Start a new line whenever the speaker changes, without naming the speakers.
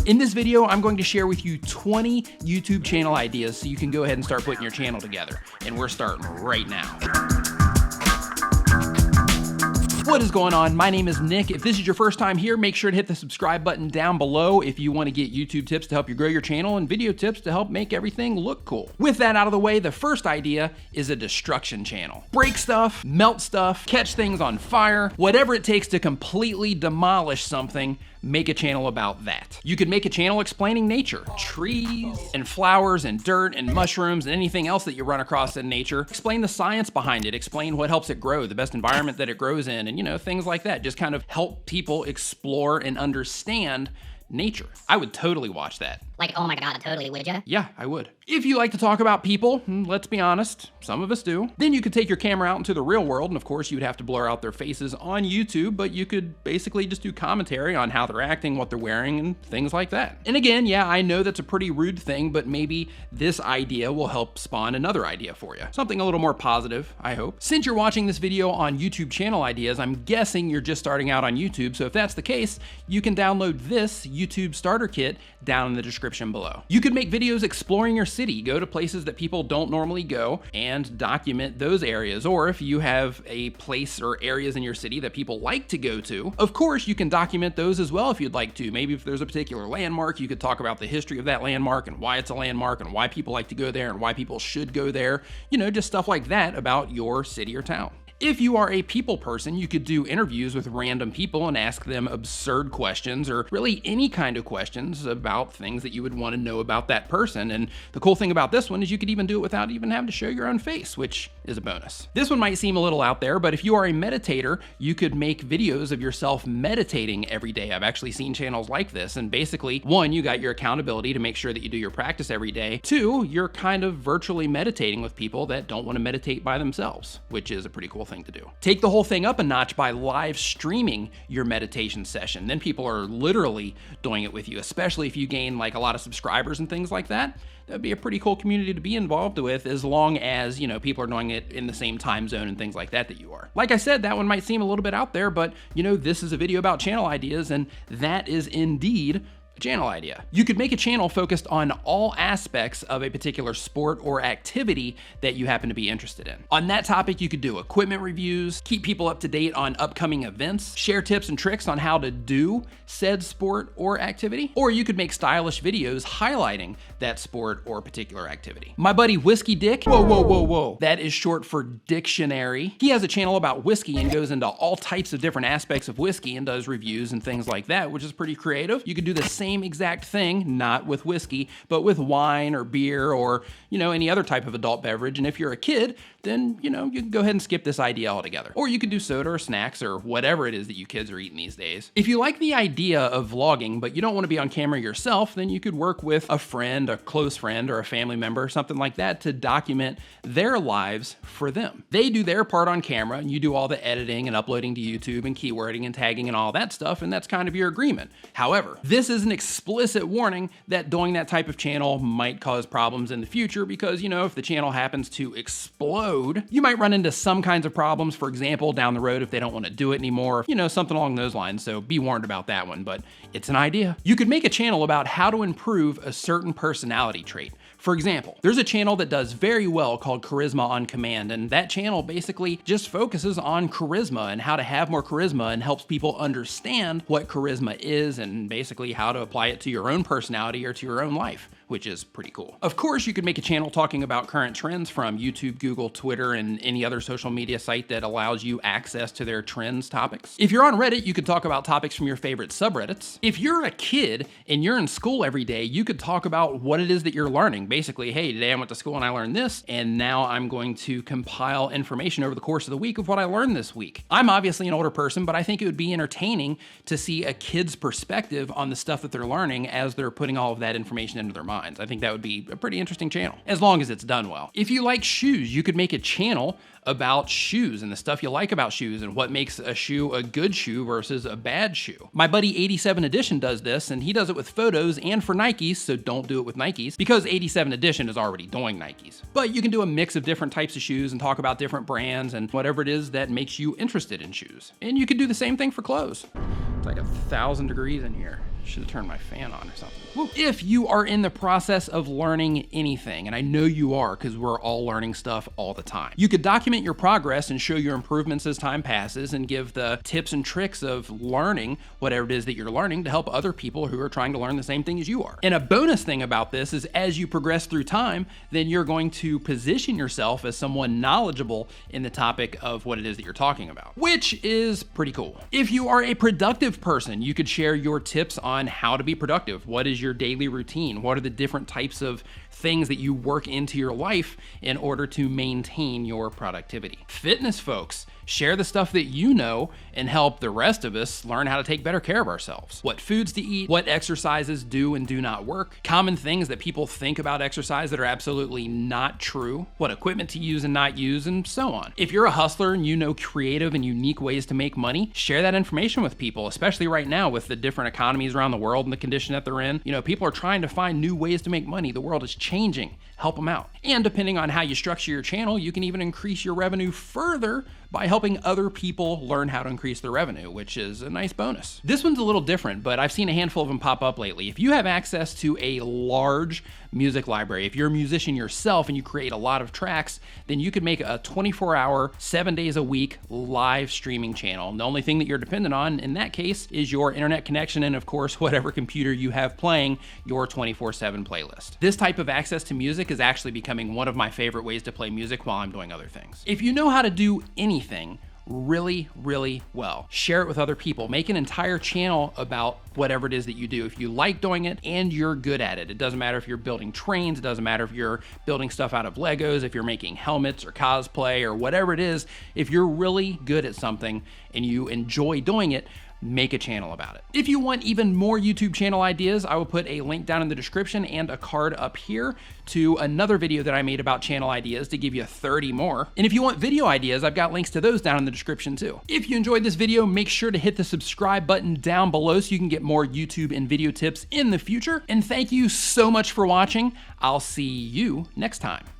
In this video, I'm going to share with you 20 YouTube channel ideas so you can go ahead and start putting your channel together. And we're starting right now. What is going on? My name is Nick. If this is your first time here, make sure to hit the subscribe button down below if you want to get YouTube tips to help you grow your channel and video tips to help make everything look cool. With that out of the way, the first idea is a destruction channel. Break stuff, melt stuff, catch things on fire, whatever it takes to completely demolish something, make a channel about that. You could make a channel explaining nature, trees and flowers and dirt and mushrooms and anything else that you run across in nature. Explain the science behind it, explain what helps it grow, the best environment that it grows in, and things like that. Just kind of help people explore and understand nature. I would totally watch that.
Like, oh my God, totally, would ya?
Yeah, I would. If you like to talk about people, let's be honest, some of us do, then you could take your camera out into the real world, and of course you'd have to blur out their faces on YouTube, but you could basically just do commentary on how they're acting, what they're wearing, and things like that. And again, yeah, I know that's a pretty rude thing, but maybe this idea will help spawn another idea for you. Something a little more positive, I hope. Since you're watching this video on YouTube channel ideas, I'm guessing you're just starting out on YouTube, so if that's the case, you can download this YouTube starter kit down in the description below. You could make videos exploring your city, go to places that people don't normally go and document those areas. Or if you have a place or areas in your city that people like to go to, of course you can document those as well if you'd like to. Maybe if there's a particular landmark, you could talk about the history of that landmark and why it's a landmark and why people like to go there and why people should go there. Just stuff like that about your city or town. If you are a people person, you could do interviews with random people and ask them absurd questions or really any kind of questions about things that you would want to know about that person. And the cool thing about this one is you could even do it without even having to show your own face, which is a bonus. This one might seem a little out there, but if you are a meditator, you could make videos of yourself meditating every day. I've actually seen channels like this. And basically, one, you got your accountability to make sure that you do your practice every day. Two, you're kind of virtually meditating with people that don't want to meditate by themselves, which is a pretty cool thing to do. Take the whole thing up a notch by live streaming your meditation session. Then people are literally doing it with you, especially if you gain like a lot of subscribers and things like that. That'd be a pretty cool community to be involved with, as long as, people are doing it in the same time zone and things like that you are. Like I said, that one might seem a little bit out there, but this is a video about channel ideas, and that is indeed channel idea. You could make a channel focused on all aspects of a particular sport or activity that you happen to be interested in. On that topic, you could do equipment reviews, keep people up to date on upcoming events, share tips and tricks on how to do said sport or activity, or you could make stylish videos highlighting that sport or particular activity. My buddy Whiskey Dick, whoa, that is short for dictionary. He has a channel about whiskey and goes into all types of different aspects of whiskey and does reviews and things like that, which is pretty creative. You could do the same exact thing, not with whiskey, but with wine or beer or, any other type of adult beverage. And if you're a kid, then, you can go ahead and skip this idea altogether. Or you could do soda or snacks or whatever it is that you kids are eating these days. If you like the idea of vlogging, but you don't want to be on camera yourself, then you could work with a friend, a close friend, or a family member, or something like that to document their lives for them. They do their part on camera, and you do all the editing and uploading to YouTube and keywording and tagging and all that stuff, and that's kind of your agreement. However, this is an explicit warning that doing that type of channel might cause problems in the future because, if the channel happens to explode, you might run into some kinds of problems, for example, down the road if they don't want to do it anymore, something along those lines, so be warned about that one, but it's an idea. You could make a channel about how to improve a certain personality trait. For example, there's a channel that does very well called Charisma on Command, and that channel basically just focuses on charisma and how to have more charisma and helps people understand what charisma is and basically how to apply it to your own personality or to your own life, which is pretty cool. Of course, you could make a channel talking about current trends from YouTube, Google, Twitter, and any other social media site that allows you access to their trends topics. If you're on Reddit, you could talk about topics from your favorite subreddits. If you're a kid and you're in school every day, you could talk about what it is that you're learning. Basically, hey, today I went to school and I learned this, and now I'm going to compile information over the course of the week of what I learned this week. I'm obviously an older person, but I think it would be entertaining to see a kid's perspective on the stuff that they're learning as they're putting all of that information into their minds. I think that would be a pretty interesting channel, as long as it's done well. If you like shoes, you could make a channel about shoes and the stuff you like about shoes and what makes a shoe a good shoe versus a bad shoe. My buddy 87 Edition does this, and he does it with photos and for Nikes, so don't do it with Nikes because 87 Edition is already doing Nikes. But you can do a mix of different types of shoes and talk about different brands and whatever it is that makes you interested in shoes. And you could do the same thing for clothes. It's like 1,000 degrees in here. Should have turned my fan on or something. Woo. If you are in the process of learning anything, and I know you are because we're all learning stuff all the time, you could document your progress and show your improvements as time passes and give the tips and tricks of learning whatever it is that you're learning to help other people who are trying to learn the same thing as you are. And a bonus thing about this is as you progress through time, then you're going to position yourself as someone knowledgeable in the topic of what it is that you're talking about, which is pretty cool. If you are a productive person, you could share your tips on how to be productive. What is your daily routine? What are the different types of things that you work into your life in order to maintain your productivity? Fitness folks, share the stuff that you know and help the rest of us learn how to take better care of ourselves. What foods to eat, what exercises do and do not work, common things that people think about exercise that are absolutely not true, what equipment to use and not use, and so on. If you're a hustler and you know creative and unique ways to make money, share that information with people, especially right now with the different economies around the world and the condition that they're in. You know, people are trying to find new ways to make money. The world is changing. Help them out. And depending on how you structure your channel, you can even increase your revenue further by helping other people learn how to increase their revenue, which is a nice bonus. This one's a little different, but I've seen a handful of them pop up lately. If you have access to a large music library, if you're a musician yourself and you create a lot of tracks, then you could make a 24-hour, 7 days a week live streaming channel. And the only thing that you're dependent on in that case is your internet connection and of course, whatever computer you have playing your 24/7 playlist. This type of access to music is actually becoming one of my favorite ways to play music while I'm doing other things. If you know how to do anything really, really well, share it with other people. Make an entire channel about whatever it is that you do. If you like doing it and you're good at it, it doesn't matter if you're building trains, it doesn't matter if you're building stuff out of Legos, if you're making helmets or cosplay or whatever it is, if you're really good at something and you enjoy doing it, make a channel about it. If you want even more YouTube channel ideas, I will put a link down in the description and a card up here to another video that I made about channel ideas to give you 30 more. And if you want video ideas, I've got links to those down in the description too. If you enjoyed this video, make sure to hit the subscribe button down below so you can get more YouTube and video tips in the future. And thank you so much for watching. I'll see you next time.